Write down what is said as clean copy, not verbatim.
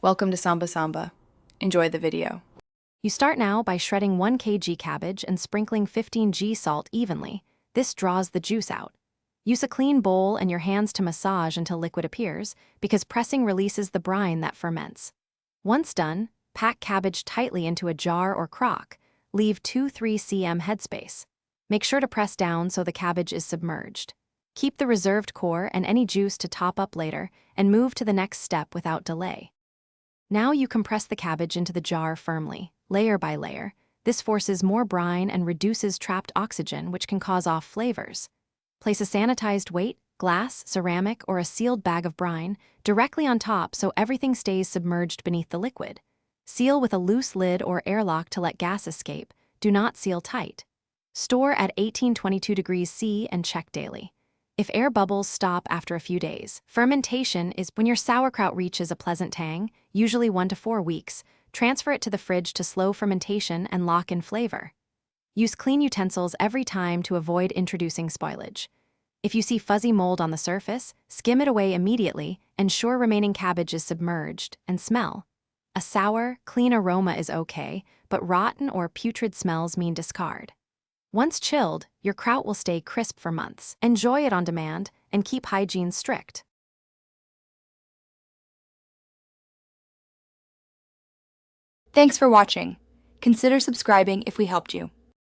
Welcome to Samba Samba. Enjoy the video. You start now by shredding 1 kg cabbage and sprinkling 15 g salt evenly. This draws the juice out. Use a clean bowl and your hands to massage until liquid appears, because pressing releases the brine that ferments. Once done, pack cabbage tightly into a jar or crock. Leave 2-3 cm headspace. Make sure to press down so the cabbage is submerged. Keep the reserved core and any juice to top up later, and move to the next step without delay. Now you compress the cabbage into the jar firmly, layer by layer. This forces more brine and reduces trapped oxygen, which can cause off flavors. Place a sanitized weight, glass, ceramic, or a sealed bag of brine directly on top so everything stays submerged beneath the liquid. Seal with a loose lid or airlock to let gas escape. Do not seal tight. Store at 18-22 degrees C and check daily. If air bubbles stop after a few days, fermentation is when your sauerkraut reaches a pleasant tang, usually 1 to 4 weeks. Transfer it to the fridge to slow fermentation and lock in flavor. Use clean utensils every time to avoid introducing spoilage. If you see fuzzy mold on the surface, skim it away immediately, ensure remaining cabbage is submerged, and smell. A sour, clean aroma is okay, but rotten or putrid smells mean discard. Once chilled, your kraut will stay crisp for months. Enjoy it on demand, and keep hygiene strict. Thanks for watching. Consider subscribing if we helped you.